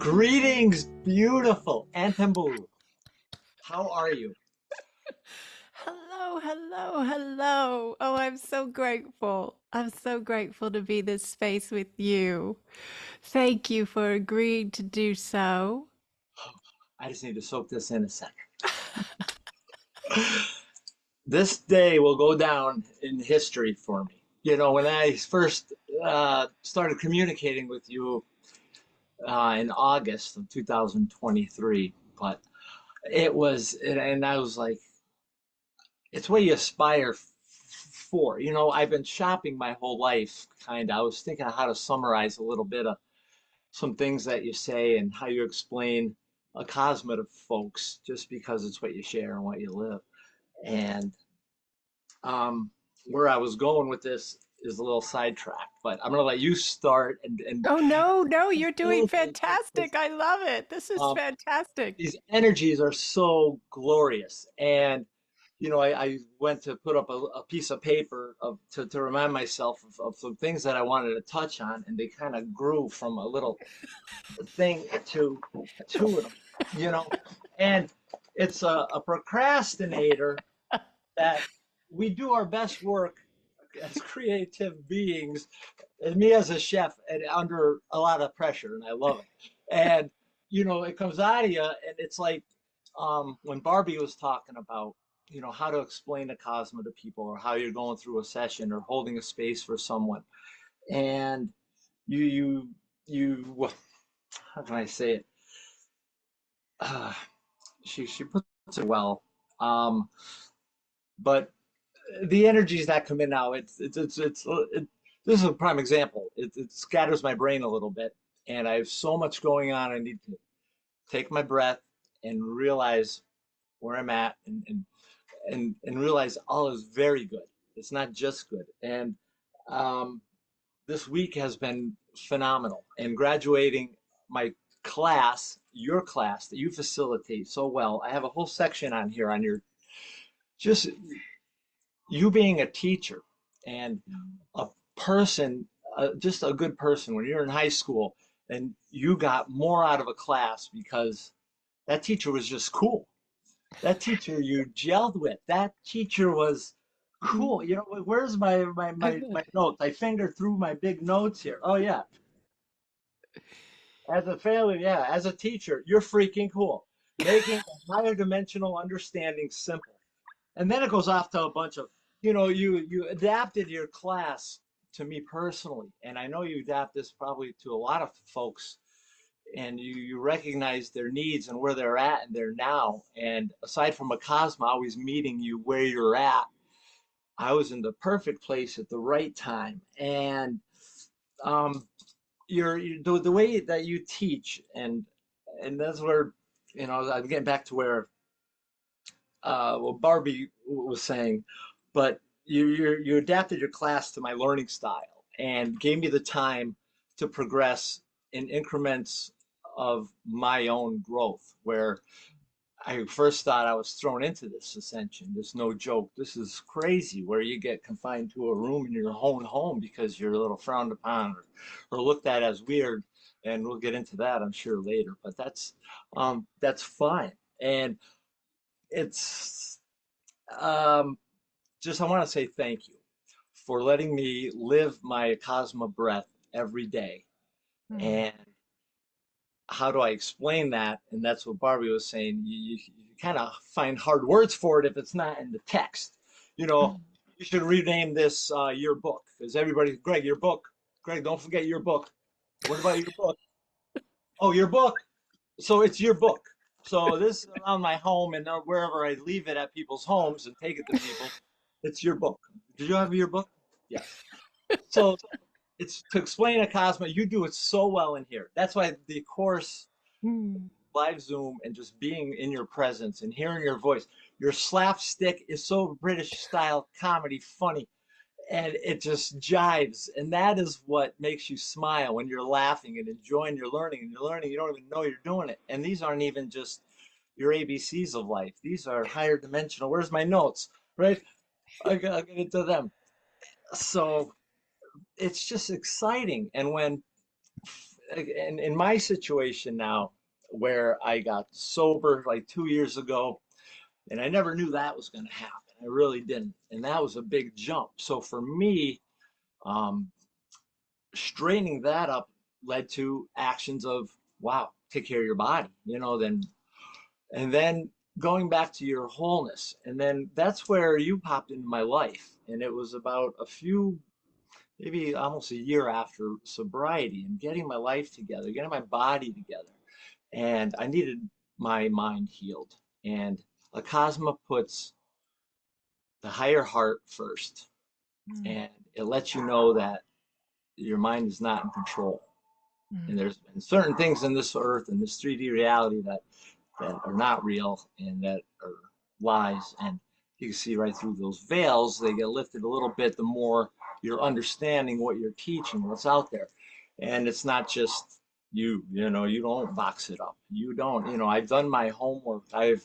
Greetings, beautiful Antambu. How are you? Hello, hello, hello. Oh, I'm so grateful. I'm so grateful to be this space with you. Thank you for agreeing to do so. I just need to soak this in a second. This day will go down in history for me. You know, when I first started communicating with you in August of 2023, but and I was like, it's what you aspire for. You know, I've been shopping my whole life, kind of. I was thinking of how to summarize a little bit of some things that you say and how you explain Acasma to folks just because it's what you share and what you live. And um, where I was going with this is a little sidetracked, but I'm going to let you start and Oh, no, no, you're doing facilitate this because fantastic. I love it. This is um, fantastic. these energies are so glorious. And you know, I went to put up a piece of paper to remind myself of some things that I wanted to touch on, and they kind of grew from a little thing to them, you know. And it's a procrastinator that we do our best work as creative beings, and me as a chef, and under a lot of pressure, and I love it. And you know, it comes out of you, and it's like when Barbie was talking about, you know, how to explain a Cosmo to people, or how you're going through a session, or holding a space for someone, and you you you how can I say it? Uh, she puts it well. Um, but the energies that come in now, this is a prime example. It scatters my brain a little bit, and I have so much going on. I need to take my breath and realize where I'm at, and realize all is very good. It's not just good. And um, this week has been phenomenal. And graduating my class, your class that you facilitate so well. I have a whole section on here on your just you being a teacher and a person, just a good person when you're in high school, and you got more out of a class because that teacher was just cool. That teacher you gelled with, that teacher was cool. You know, where's my notes? I fingered through my big notes here. Oh yeah. As a failure, yeah, as a teacher, you're freaking cool. Making a higher dimensional understanding simple. And then it goes off to a bunch of, you know, you adapted your class to me personally. And I know you adapt this probably to a lot of folks, and you recognize their needs and where they're at and they're now. And aside from a Cosmo always meeting you where you're at, I was in the perfect place at the right time. And um, the way that you teach, and that's where, you know, I'm getting back to where well Barbie was saying, but you adapted your class to my learning style and gave me the time to progress in increments of my own growth. Where I first thought I was thrown into this ascension. There's no joke. This is crazy where you get confined to a room in your own home because you're a little frowned upon, or looked at as weird. And we'll get into that, I'm sure, later. But that's fine. And it's um, just I want to say thank you for letting me live my Cosmo breath every day. And how do I explain that? And that's what Barbie was saying. You kind of find hard words for it if it's not in the text. You know, you should rename this your book, because everybody, Greg, your book. Greg, don't forget your book. What about your book? Oh, your book. So it's your book. So this is around my home, and wherever I leave it at people's homes and take it to people, it's your book. Did you have your book? Yes. So it's to explain a Cosmo. You do it so well in here. That's why the course, live Zoom, and just being in your presence and hearing your voice. Your slapstick is so British style comedy funny, and it just jives. And that is what makes you smile when you're laughing and enjoying your learning. And you're learning, you don't even know you're doing it. And these aren't even just your ABCs of life. These are higher dimensional. Where's my notes? Right? I'll get into them. So it's just exciting. And when in my situation now, where I got sober like 2 years ago, and I never knew that was going to happen. I really didn't, and that was a big jump. So for me, um, straightening that up led to actions of, wow, take care of your body, then, and then going back to your wholeness. And then that's where you popped into my life. And it was about maybe almost a year after sobriety and getting my life together, getting my body together. And I needed my mind healed. And Acasma puts the higher heart first. Mm, And it lets you know that your mind is not in control. And mm, there's been certain things in this earth and this 3D reality that are not real and that are lies. And you can see right through those veils. They get lifted a little bit the more you're understanding what you're teaching, what's out there. And it's not just you don't box it up. You don't, I've done my homework. I've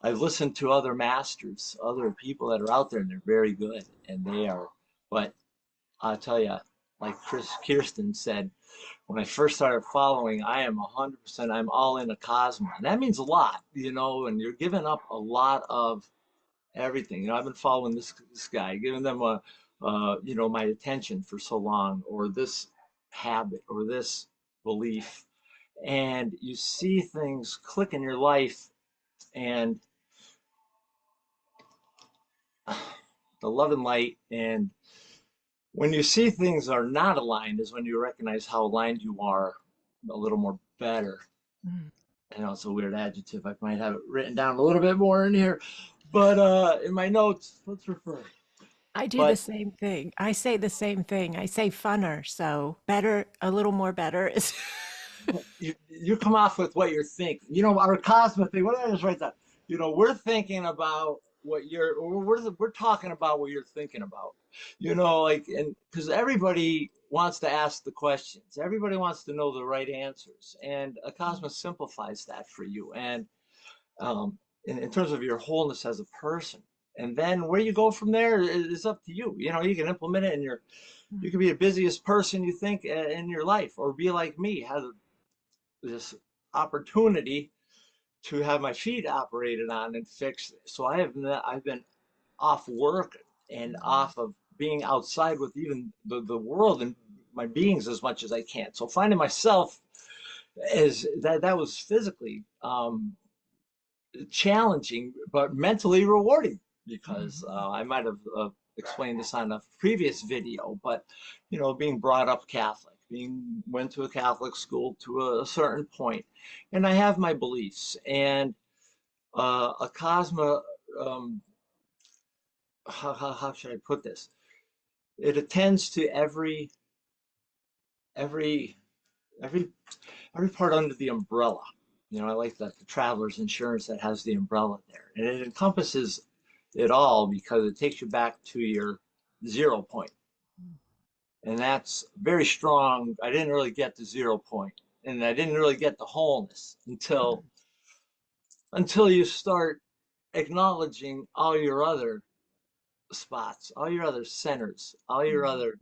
listened to other masters, other people that are out there, and they're very good. And they are, but I'll tell you, like Kirsten said, when I first started following, I am 100%, I'm all in Acasma. And that means a lot, and you're giving up a lot of everything. I've been following this guy, giving them my attention for so long, or this habit, or this belief. And you see things click in your life, and the love and light. And when you see things are not aligned is when you recognize how aligned you are a little more better. mm. I know it's a weird adjective. I might have it written down a little bit more in here, but in my notes, let's refer. I do the But same thing. I say the same thing. I say funner, so better, a little more better is. you come off with what you're thinking. Our cosmic thing. What did I just write down? We're thinking about we're talking about what you're thinking about. Like, and because everybody wants to ask the questions, everybody wants to know the right answers, and a cosmos simplifies that for you. And um, in terms of your wholeness as a person. And then where you go from there is up to you. You can implement it in you can be the busiest person you think in your life, or be like me, have this opportunity to have my feet operated on and fixed. So I've been off work and off of being outside with even the world and my beings as much as I can. So finding myself is that was physically challenging, but mentally rewarding because I might have explained this on a previous video, but being brought up Catholic, went to a Catholic school to a certain point, and I have my beliefs. And a Cosma, um, how should I put this? It attends to every every every part under the umbrella. I like the traveler's insurance that has the umbrella there, and it encompasses it all because it takes you back to your 0 point, and that's very strong. I didn't really get the 0 point, and I didn't really get the wholeness until you start acknowledging all your other spots, all your other centers, all your other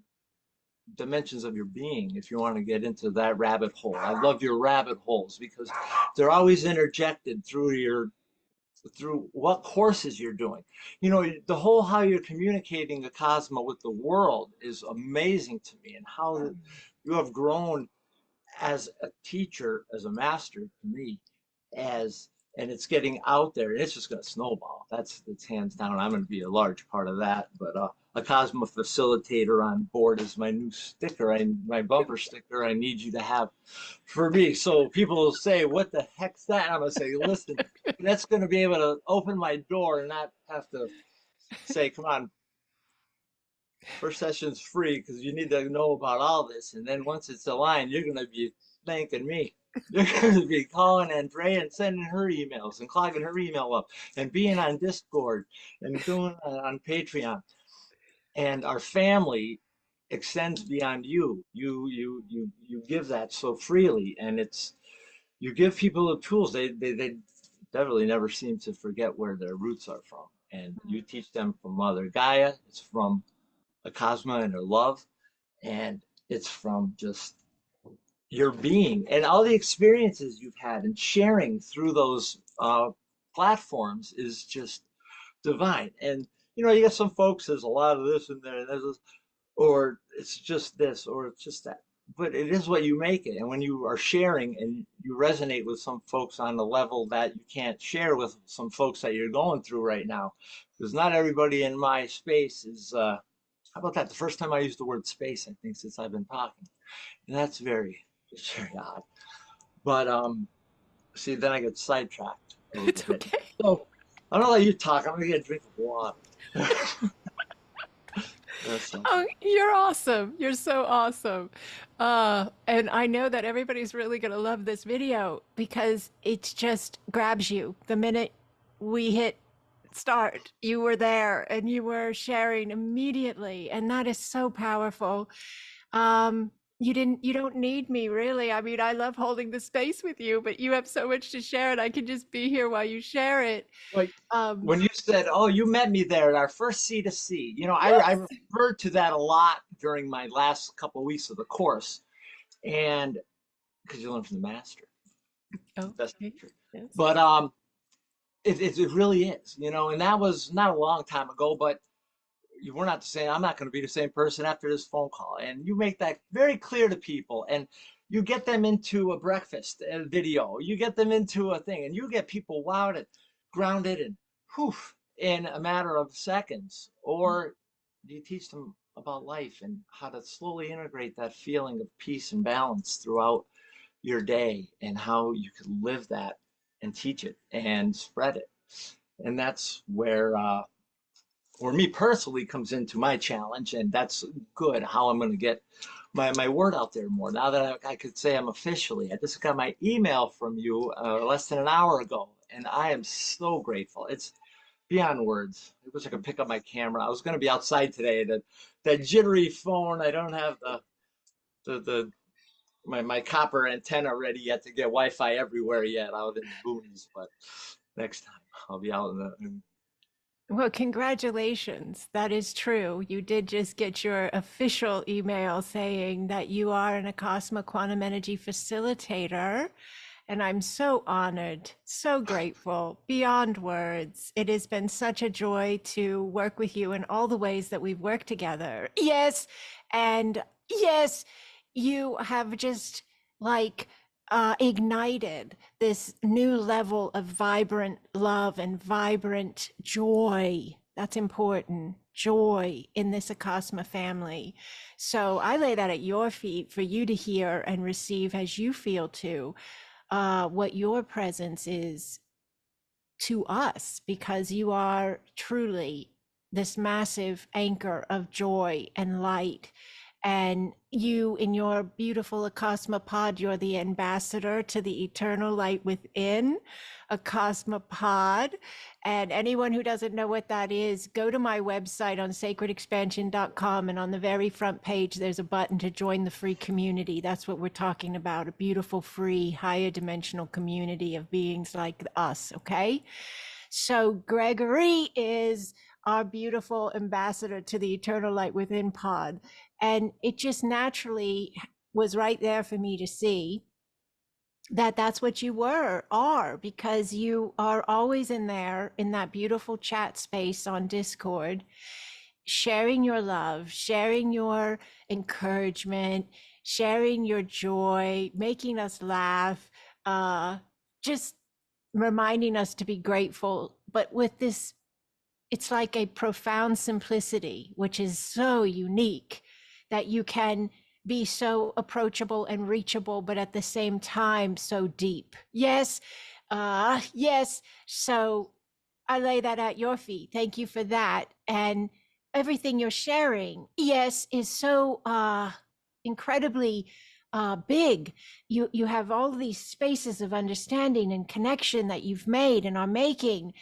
dimensions of your being. If you want to get into that rabbit hole, I love your rabbit holes because they're always interjected through what courses you're doing. The whole how you're communicating the cosmos with the world is amazing to me, and how you have grown as a teacher, as a master to me, as and it's getting out there, and it's just going to snowball. That's hands down. I'm going to be a large part of that. But a Cosmo facilitator on board is my new sticker, my bumper sticker. I need you to have for me. So people will say, "What the heck's that?" I'm going to say, "Listen, that's going to be able to open my door and not have to say, come on, first session's free because you need to know about all this. And then once it's aligned, you're going to be thanking me. You're going to be calling Andrea and sending her emails and clogging her email up and being on Discord and doing on Patreon. And our family extends beyond you. You give that so freely, and you give people the tools. They definitely never seem to forget where their roots are from, and you teach them from Mother Gaia. It's from Acasma and her love, and it's from just your being and all the experiences you've had and sharing through those platforms is just divine. And you get some folks, there's a lot of this in there, and there's this, or it's just this, or it's just that. But it is what you make it. And when you are sharing and you resonate with some folks on a level that you can't share with some folks that you're going through right now, because not everybody in my space is, how about that? The first time I used the word space, I think, since I've been talking. And that's it's very odd. But see, then I get sidetracked a little It's bit. okay. So I'm gonna let you talk. I'm gonna get a drink of water. So, Oh, you're awesome. You're so awesome. And I know that everybody's really going to love this video because it just grabs you. The minute we hit start, you were there and you were sharing immediately. And that is so powerful. You don't need me really. I mean, I love holding the space with you, but you have so much to share and I can just be here while you share it. like Um, when you said, "Oh, you met me there at our first C to C," I yes. referred to that a lot during my last couple of weeks of the course, and because you learn from the master, the best Okay. teacher. Yes. But it really is, and that was not a long time ago, but we're not the same. I'm not going to be the same person after this phone call. And you make that very clear to people. And you get them into a breakfast video. You get them into a thing, and you get people wowed and grounded and poof in a matter of seconds. Or you teach them about life and how to slowly integrate that feeling of peace and balance throughout your day and how you can live that and teach it and spread it. And that's where me personally comes into my challenge, and that's good. How I'm going to get my word out there more now that I could say I'm officially. I just got my email from you less than an hour ago, and I am so grateful. It's beyond words. I wish I could pick up my camera. I was going to be outside today. That jittery phone. I don't have the my copper antenna ready yet to get Wi-Fi everywhere yet out in the boonies, but next time I'll be out in Well, congratulations. That is true. You did just get your official email saying that you are an Acasma Quantum Energy Facilitator. And I'm so honored, so grateful, beyond words. It has been such a joy to work with you in all the ways that we've worked together. Yes. And yes, you have just like ignited this new level of vibrant love and vibrant joy. That's important. Joy in this Acasma family. So I lay that at your feet for you to hear and receive as you feel to what your presence is to us, because you are truly this massive anchor of joy and light. And you, in your beautiful Acasma pod, you're the ambassador to the eternal light within, Acasma pod. And anyone who doesn't know what that is, go to my website on sacredexpansion.com. And on the very front page, there's a button to join the free community. That's what we're talking about, a beautiful, free, higher dimensional community of beings like us. Okay. So Gregory is our beautiful ambassador to the eternal light within pod. And it just naturally was right there for me to see that that's what you are, because you are always in there in that beautiful chat space on Discord, sharing your love, sharing your encouragement, sharing your joy, making us laugh, just reminding us to be grateful, but with this, it's like a profound simplicity, which is so unique that you can be so approachable and reachable, but at the same time, so deep. Yes. Yes. So I lay that at your feet. Thank you for that. And everything you're sharing, yes, is so incredibly big. You have all these spaces of understanding and connection that you've made and are making,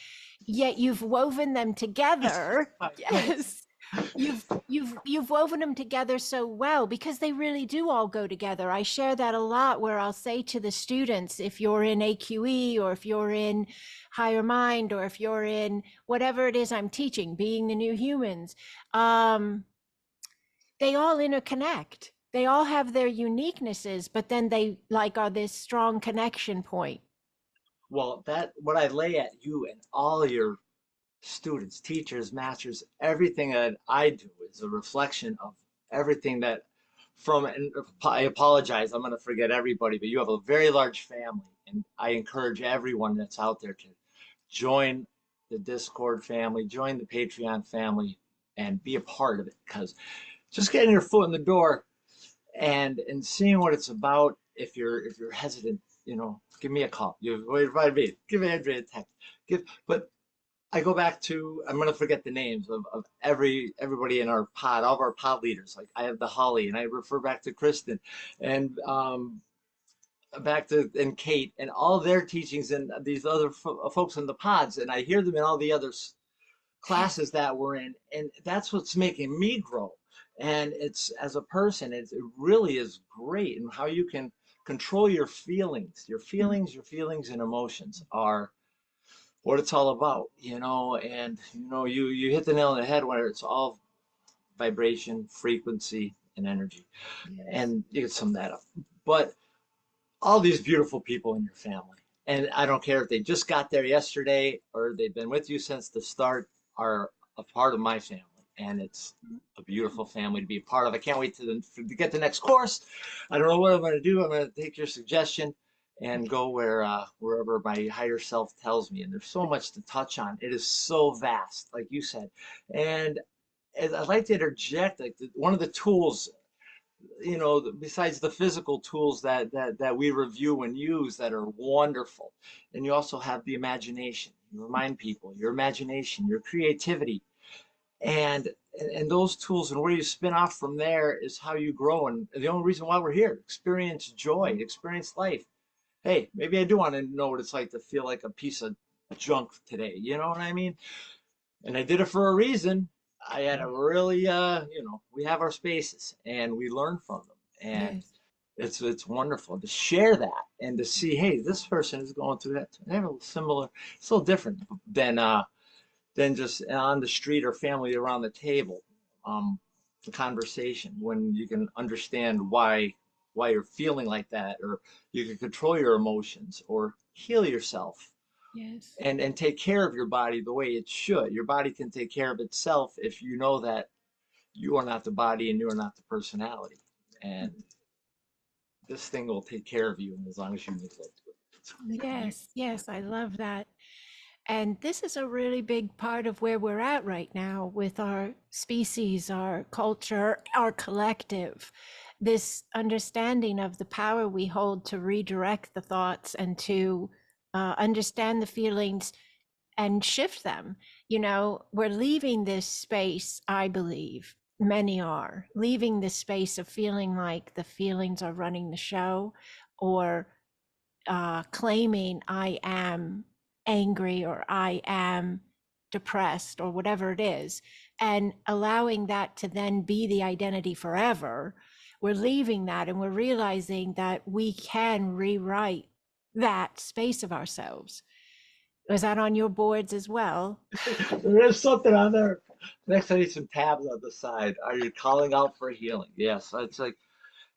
yet you've woven them together. my goodness. Yes. You've woven them together so well, because they really do all go together. I share that a lot, where I'll say to the students, if you're in AQE, or if you're in higher mind, or if you're in whatever it is I'm teaching, being the new humans, they all interconnect. they all have their uniquenesses, but then they like are this strong connection point. Well, that what I lay at you and all your students, teachers, masters, everything that I do is a reflection of everything that from, and I apologize, I'm going to forget everybody, but you have a very large family, and I encourage everyone that's out there to join the Discord family, join the Patreon family, and be a part of it, because just getting your foot in the door and seeing what it's about. If you're hesitant, give me a call. You invite me, give Andrea a text. But I go back to, I'm gonna forget the names of everybody in our pod, all of our pod leaders. Like I have the Holly, and I refer back to Kristen, and back to and Kate, and all their teachings, and these other folks in the pods, and I hear them in all the other classes that we're in, and that's what's making me grow. And it's, as a person, it really is great, and how you can control your feelings. Your feelings and emotions are what it's all about, and you hit the nail on the head, where it's all vibration, frequency, and energy. Yes. And you can sum that up. But all these beautiful people in your family, and I don't care if they just got there yesterday or they've been with you since the start, are a part of my family, and it's a beautiful family to be a part of. I can't wait to get the next course. I don't know what I'm going to do. I'm going to take your suggestion and go wherever my higher self tells me. And there's so much to touch on. It is so vast, like you said. And I'd like to interject, like one of the tools, besides the physical tools that we review and use that are wonderful, and you also have the imagination. You remind people your imagination, your creativity, and and those tools, and where you spin off from there is how you grow. And the only reason why we're here, experience joy, experience life. Hey, maybe I do want to know what it's like to feel like a piece of junk today. You know what I mean? And I did it for a reason. I had a really, we have our spaces and we learn from them, and Yes. it's wonderful to share that and to see, hey, this person is going through that. They have a similar, it's a little different than just on the street or family around the table. The conversation, when you can understand why you're feeling like that, or you can control your emotions or heal yourself, Yes. and take care of your body the way it should. Your body can take care of itself if you know that you are not the body and you are not the personality. And this thing will take care of you as long as you neglect it. It's beautiful. Yes, yes, I love that. And this is a really big part of where we're at right now with our species, our culture, our collective. This understanding of the power we hold to redirect the thoughts and to understand the feelings and shift them. We're leaving this space, I believe, many are leaving this space of feeling like the feelings are running the show, or claiming I am angry or I am depressed or whatever it is, and allowing that to then be the identity forever. We're leaving that and we're realizing that we can rewrite that space of ourselves. Was that on your boards as well? There is something on there. Next, I need some tabs on the side. Are you calling out for healing? Yes. It's like,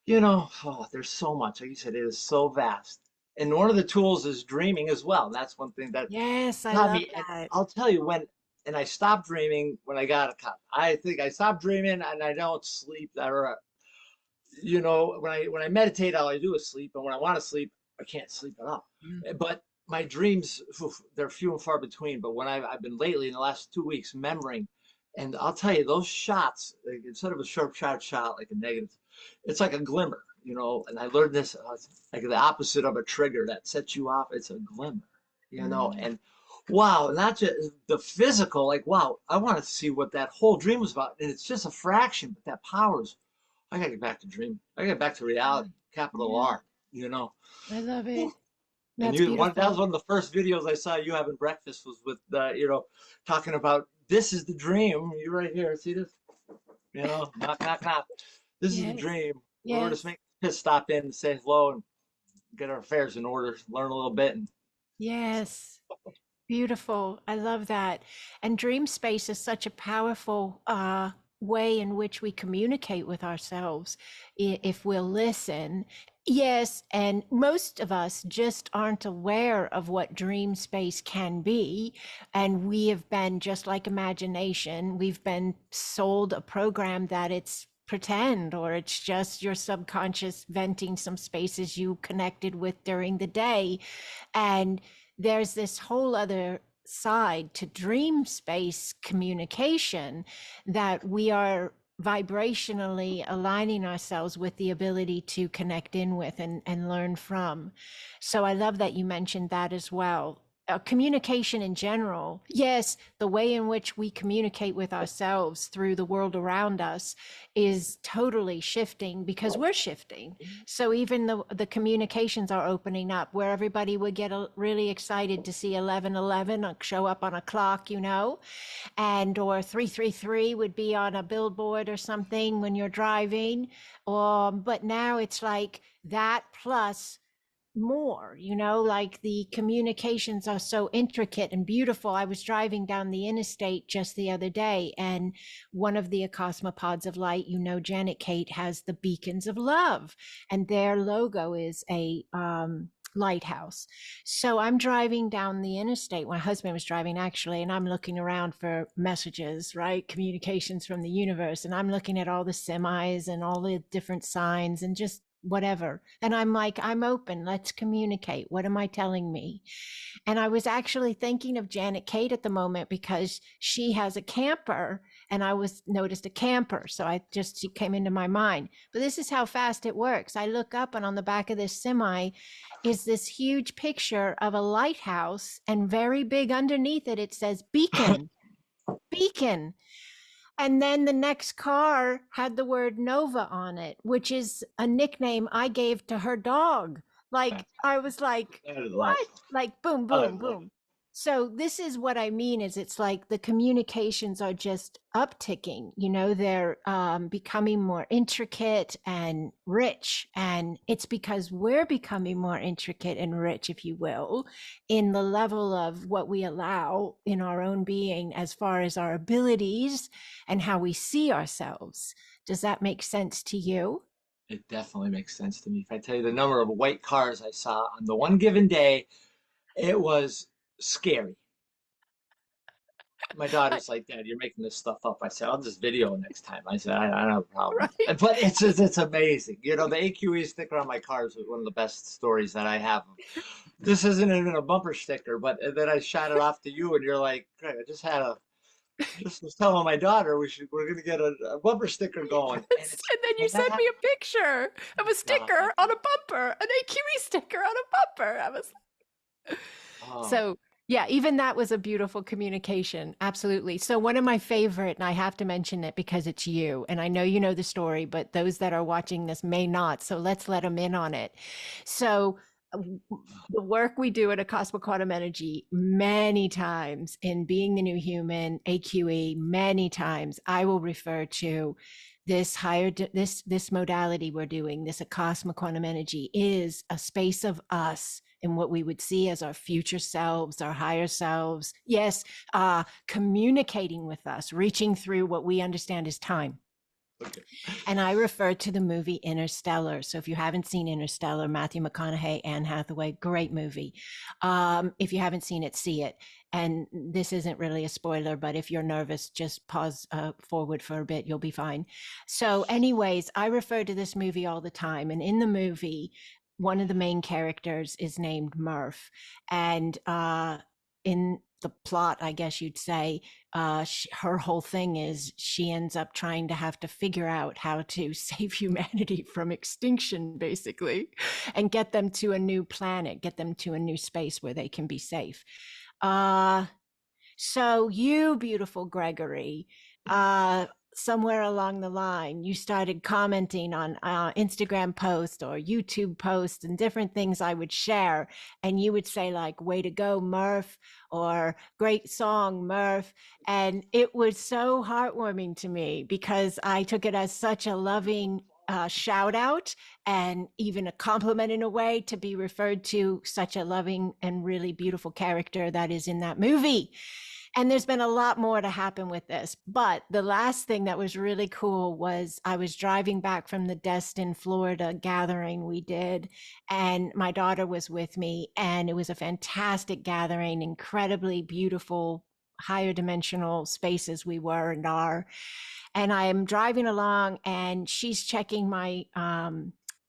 there's so much. Like you said, it is so vast. And one of the tools is dreaming as well. And that's one thing that Yes, I taught love me. And that. I'll tell you when, and I stopped dreaming when I got a cut. I think I stopped dreaming, and I don't sleep. Or, when I meditate, all I do is sleep. And when I want to sleep, I can't sleep at all. But my dreams, they're few and far between. But when I've been lately in the last 2 weeks remembering, and I'll tell you, those shots, like, instead of a sharp shot like a negative, it's like a glimmer. And I learned this, like the opposite of a trigger that sets you off. It's a glimmer. Mm. And wow, not just the physical, like, wow, I want to see what that whole dream was about. And it's just a fraction, but that powers. I gotta get back to dreaming. I gotta get back to reality, capital Yeah, R, you know. I love it. Whew. And That's that was beautiful. one of the first videos I saw you having breakfast, was with talking about, this is the dream. You right here, see this? Knock, knock, knock. This is the Yes, dream. We're just yes, making just stop in and say hello and get our affairs in order, learn a little bit, and yes. Beautiful. I love that. And dream space is such a powerful way in which we communicate with ourselves if we'll listen. Yes, and most of us just aren't aware of what dream space can be. And we have been, just like imagination, we've been sold a program that it's pretend, or it's just your subconscious venting some spaces you connected with during the day. And there's this whole other side to dream space communication that we are vibrationally aligning ourselves with the ability to connect in with and learn from. So I love that you mentioned that as well. Communication in general, yes, the way in which we communicate with ourselves through the world around us is totally shifting because we're shifting. So even the communications are opening up where everybody would get really excited to see 1111 show up on a clock, and or 333 would be on a billboard or something when you're driving. But now it's like that plus more, like the communications are so intricate and beautiful. I was driving down the interstate just the other day, and one of the Acasma pods of light, Janet Kate, has the beacons of love, and their logo is a lighthouse. So I'm driving down the interstate. My husband was driving actually, and I'm looking around for messages, right? Communications from the universe. And I'm looking at all the semis and all the different signs and just whatever. And I'm like, I'm open. Let's communicate. What am I telling me? And I was actually thinking of Janet Kate at the moment because she has a camper, and I was noticed a camper. So she came into my mind. But this is how fast it works. I look up, and on the back of this semi is this huge picture of a lighthouse, and very big underneath it, it says beacon, beacon. And then the next car had the word Nova on it, which is a nickname I gave to her dog. Like, I was like, what? Like, boom, boom, boom. So this is what I mean is it's like the communications are just upticking, they're becoming more intricate and rich. And it's because we're becoming more intricate and rich, if you will, in the level of what we allow in our own being as far as our abilities and how we see ourselves. Does that make sense to you? It definitely makes sense to me. If I tell you the number of white cars I saw on the one given day, it was scary. My daughter's like, Dad, you're making this stuff up. I said, I'll just video next time. I said, I don't have a problem. Right. But it's amazing. The AQE sticker on my car is one of the best stories that I have. This isn't even a bumper sticker, but then I shot it off to you, and you're like, Greg, I just was telling my daughter we're gonna get a bumper sticker going. And it's And then you sent me a picture of a sticker on a bumper, an AQE sticker on a bumper. I was So yeah, even that was a beautiful communication. Absolutely. So one of my favorite, and I have to mention it because it's you, and I know you know the story, but those that are watching this may not. So let's let them in on it. So the work we do at Acasma Quantum Energy, many times in Being the New Human, AQE, many times I will refer to this modality we're doing, this Acasma Quantum Energy, is a space of us in what we would see as our future selves, our higher selves. Yes, communicating with us, reaching through what we understand as time. okay. And I refer to the movie Interstellar. So if you haven't seen Interstellar, Matthew McConaughey, Anne Hathaway, great movie. If you haven't seen it, see it. And this isn't really a spoiler, but if you're nervous, just pause forward for a bit. You'll be fine. So anyways, I refer to this movie all the time. And in the movie, one of the main characters is named Murph. And in the plot, I guess you'd say, her whole thing is she ends up trying to have to figure out how to save humanity from extinction, basically, and get them to a new planet, get them to a new space where they can be safe. So you, beautiful Gregory, somewhere along the line, you started commenting on Instagram posts or YouTube posts and different things I would share. And you would say like, way to go, Murph, or great song, Murph. And it was so heartwarming to me because I took it as such a loving shout out and even a compliment in a way to be referred to such a loving and really beautiful character that is in that movie. And there's been a lot more to happen with this. But the last thing that was really cool was I was driving back from the Destin, Florida gathering we did, and my daughter was with me, and it was a fantastic gathering, incredibly beautiful, higher dimensional spaces we were and are. And I am driving along, and she's checking my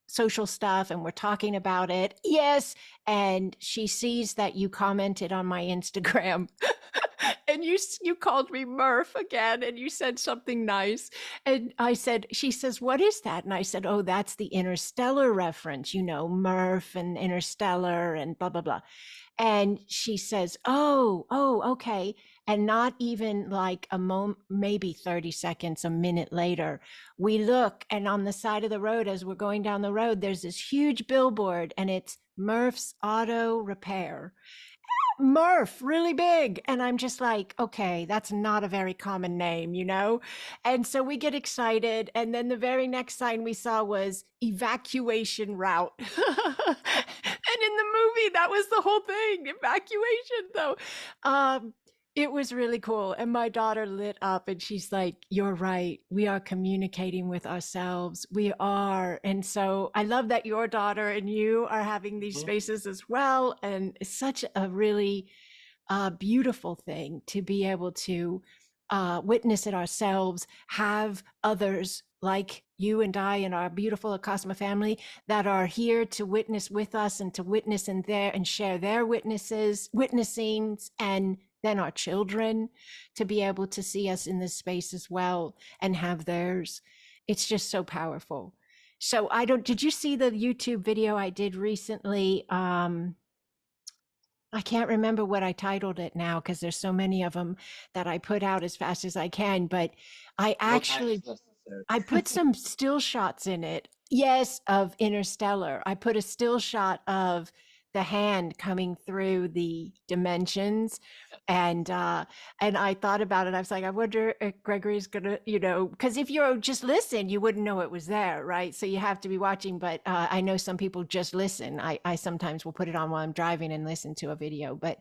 social stuff, and we're talking about it. Yes. And she sees that you commented on my Instagram and you called me Murph again, and you said something nice. And I said, she says, what is that? And I said, oh, that's the Interstellar reference, you know, Murph and Interstellar and blah blah blah. And she says, oh, okay. And not even like a moment, maybe 30 seconds, a minute later, we look, and on the side of the road, as we're going down the road, there's this huge billboard, and it's Murph's Auto Repair. Murph, really big. And I'm just like, okay, that's not a very common name, you know? And so we get excited. And then the very next sign we saw was evacuation route. And in the movie, that was the whole thing, evacuation, though. It was really cool. And my daughter lit up, and she's like, you're right. We are communicating with ourselves. We are. And so I love that your daughter and you are having these Mhm. spaces as well. And it's such a really beautiful thing to be able to witness it ourselves, have others like you and I and our beautiful Acasma family that are here to witness with us and to witness in there and share their witnessings, and then our children to be able to see us in this space as well and have theirs. It's just so powerful. So I don't, did you see the YouTube video I did recently? I can't remember what I titled it now because there's so many of them that I put out as fast as I can. But I No time actually is necessary. I put some still shots in it. Yes, of Interstellar. I put a still shot of the hand coming through the dimensions, and I thought about it. I was like, I wonder if Gregory's gonna, you know, because if you just listen, you wouldn't know it was there, right? So you have to be watching. But I know some people just listen. I sometimes will put it on while I'm driving and listen to a video. But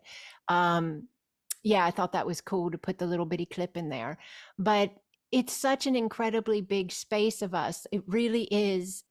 yeah, I thought that was cool to put the little bitty clip in there. But it's such an incredibly big space of us. It really is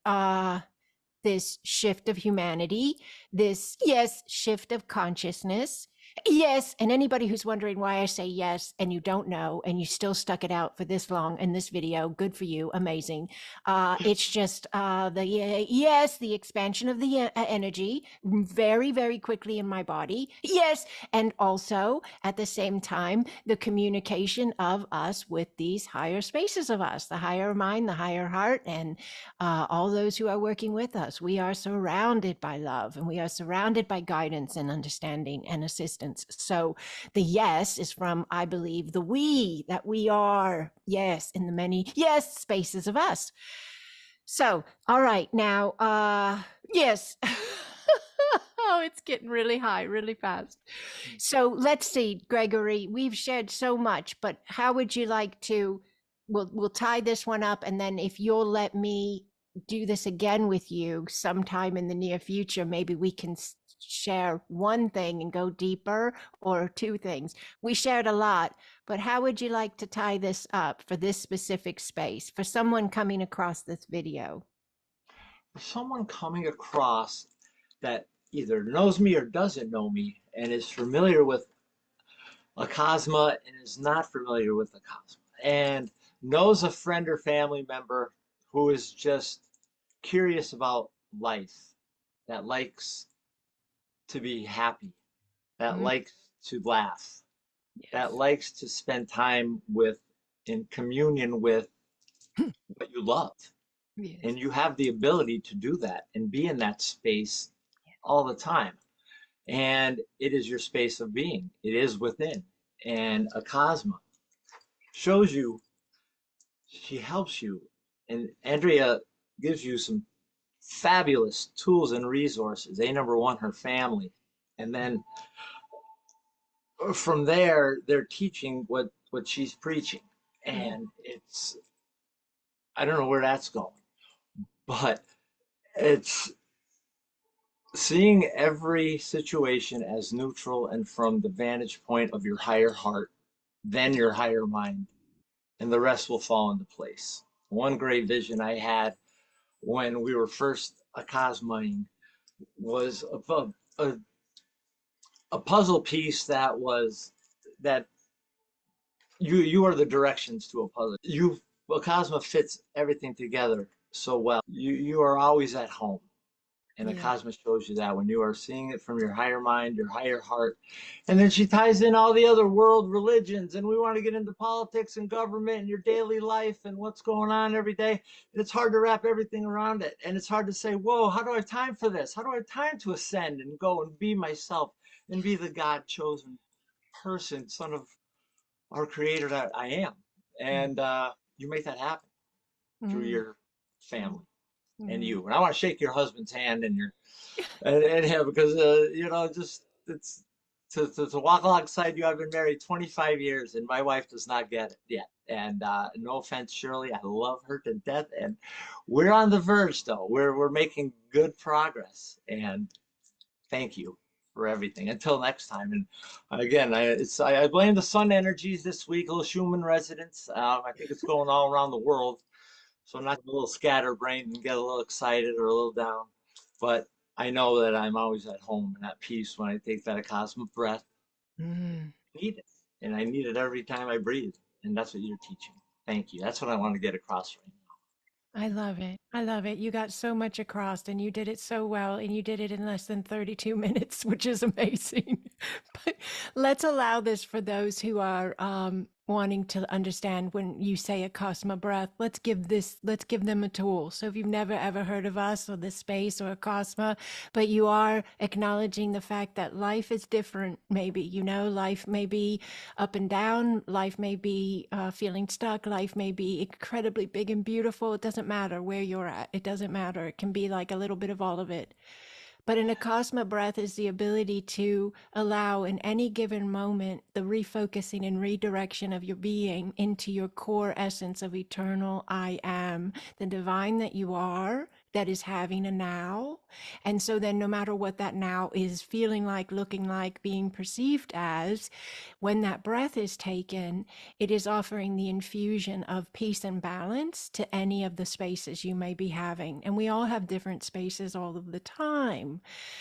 this shift of humanity, this, yes, shift of consciousness. Yes. And anybody who's wondering why I say yes and you don't know and you still stuck it out for this long in this video, good for you. Amazing. It's just yes, the expansion of the energy very, very quickly in my body. Yes. And also at the same time, the communication of us with these higher spaces of us, the higher mind, the higher heart, and all those who are working with us. We are surrounded by love, and we are surrounded by guidance and understanding and assistance. So the yes is from, I believe, the we, that we are, yes, in the many, yes, spaces of us. So, all right, now, yes. Oh, it's getting really high, really fast. So let's see, Gregory, we've shared so much, but how would you like to, we'll tie this one up, and then if you'll let me do this again with you sometime in the near future, maybe we can share one thing and go deeper, or two things. We shared a lot, but how would you like to tie this up for this specific space, for someone coming across this video? For someone coming across that either knows me or doesn't know me and is familiar with Acasma and is not familiar with Acasma and knows a friend or family member who is just curious about life, that likes to be happy, that Mm, likes to laugh, that yes. likes to spend time with, in communion with, what you love. Yes. And you have the ability to do that and be in that space all the time. And it is your space of being, it is within. And Acasma shows you, she helps you. And Andrea gives you some fabulous tools and resources. A number one, her family. And then from there, they're teaching what she's preaching. Yeah. And it's, I don't know where that's going, but it's seeing every situation as neutral and from the vantage point of your higher heart then your higher mind, and the rest will fall into place. One great vision I had when we were first Acasmaing was a, a puzzle piece that was that you are the directions to a puzzle. Acasma fits everything together so well. You are always at home. And Yeah. Acasma shows you that when you are seeing it from your higher mind, your higher heart. And then she ties in all the other world religions. And we want to get into politics and government and your daily life and what's going on every day. And it's hard to wrap everything around it. And it's hard to say, whoa, how do I have time for this? How do I have time to ascend and go and be myself and be the God chosen person, son of our creator that I am? And you make that happen through Mm, your family and mm. you. And I want to shake your husband's hand and your and him because just it's to walk alongside you. I've been married 25 years and my wife does not get it yet. And no offense, Shirley, I love her to death, and we're on the verge though. We're making good progress, and thank you for everything. Until next time, and again, I blame the sun energies this week, little Schumann resonance. I think it's going all around the world. So I'm not a little scatterbrained and get a little excited or a little down. But I know that I'm always at home and at peace when I take that cosmic breath. Mm. I need it. And I need it every time I breathe. And that's what you're teaching. Thank you. That's what I want to get across right I love it. I love it. You got so much across and you did it so well and you did it in less than 32 minutes, which is amazing. But let's allow this for those who are wanting to understand when you say a Cosma breath. Let's give them a tool. So if you've never ever heard of us or this space or a Cosma, but you are acknowledging the fact that life is different, maybe, life may be up and down, life may be feeling stuck, life may be incredibly big and beautiful. It doesn't matter where you're at. It doesn't matter. It can be like a little bit of all of it. But an Akasma breath is the ability to allow in any given moment the refocusing and redirection of your being into your core essence of eternal I am, the divine that you are, that is having a now. And so then no matter what that now is feeling like, looking like, being perceived as, when that breath is taken, it is offering the infusion of peace and balance to any of the spaces you may be having. And we all have different spaces all of the time.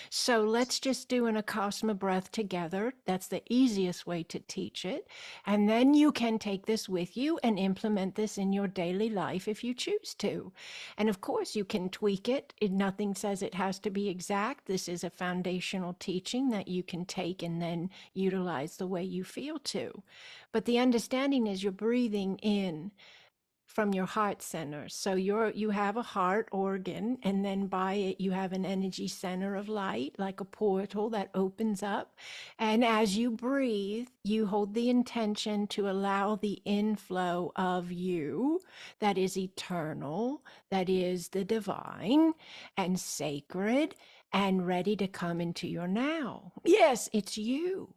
So let's just do an Akasma breath together. That's the easiest way to teach it. And then you can take this with you and implement this in your daily life if you choose to. And of course, you can tweak it. Nothing says it has to be exact. This is a foundational teaching that you can take and then utilize the way you feel to. But the understanding is you're breathing in from your heart center. So you have a heart organ, and then by it you have an energy center of light, like a portal that opens up. And as you breathe, you hold the intention to allow the inflow of you that is eternal, that is the divine and sacred and ready to come into your now. Yes, it's you.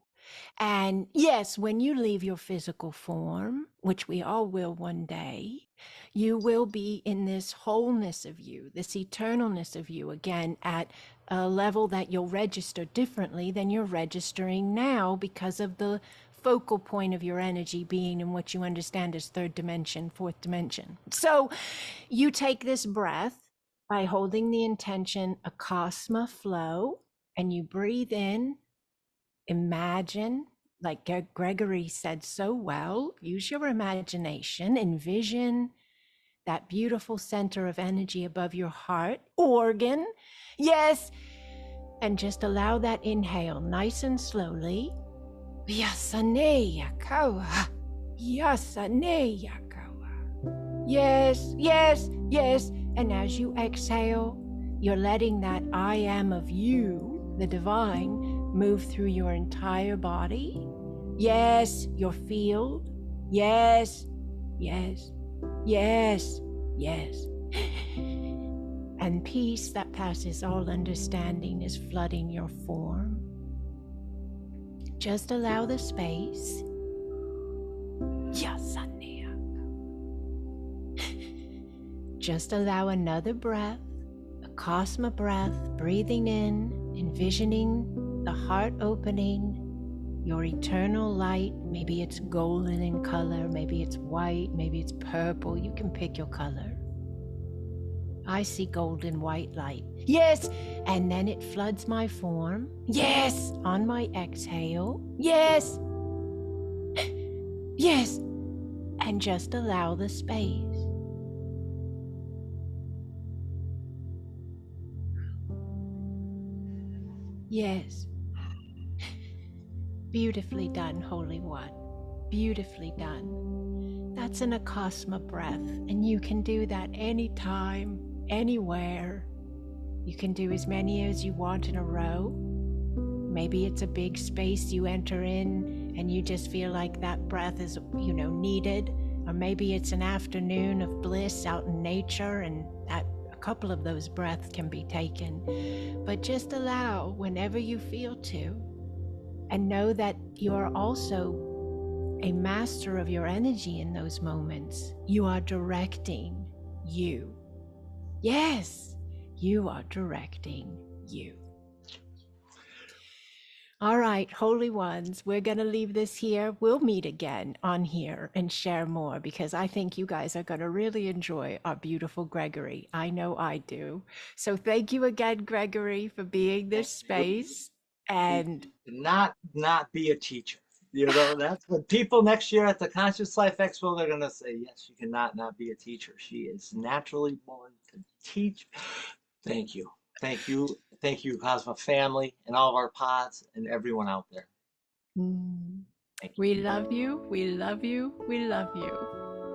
And yes, when you leave your physical form, which we all will one day, you will be in this wholeness of you, this eternalness of you, again, at a level that you'll register differently than you're registering now because of the focal point of your energy being in what you understand as third dimension, fourth dimension. So you take this breath by holding the intention, Akasma flow, and you breathe in. Imagine, like Gregory said so well, use your imagination, envision that beautiful center of energy above your heart organ. Yes. And just allow that inhale nice and slowly. Yasaneya kawa. Yasaneya kawa. Yes, yes, yes. And as you exhale, you're letting that I am of you, the divine, move through your entire body. Yes, your field. Yes, yes, yes, yes. And peace that passes all understanding is flooding your form. Just allow the space. Yasania. Just allow another breath, a Cosma breath, breathing in, envisioning the heart opening. your eternal light. Maybe it's golden in color, maybe it's white, maybe it's purple. You can pick your color. I see golden white light. Yes! And then it floods my form. Yes! On my exhale. Yes! Yes! And just allow the space. Yes. Beautifully done, Holy One. Beautifully done. That's an Acasma breath, and you can do that anytime, anywhere. You can do as many as you want in a row. Maybe it's a big space you enter in and you just feel like that breath is, needed. Or maybe it's an afternoon of bliss out in nature and that a couple of those breaths can be taken. But just allow whenever you feel to, and know that you are also a master of your energy in those moments. You are directing you. Yes, you are directing you. All right, Holy Ones, we're going to leave this here. We'll meet again on here and share more because I think you guys are going to really enjoy our beautiful Gregory. I know I do. So thank you again, Gregory, for being this space. And not be a teacher. That's what people next year at the Conscious Life Expo, they're going to say, yes, you cannot not be a teacher. She is naturally born to teach. Thank you. Thank you. Thank you, Cosmo family and all of our pods and everyone out there. Thank you. we love you. We love you. We love you.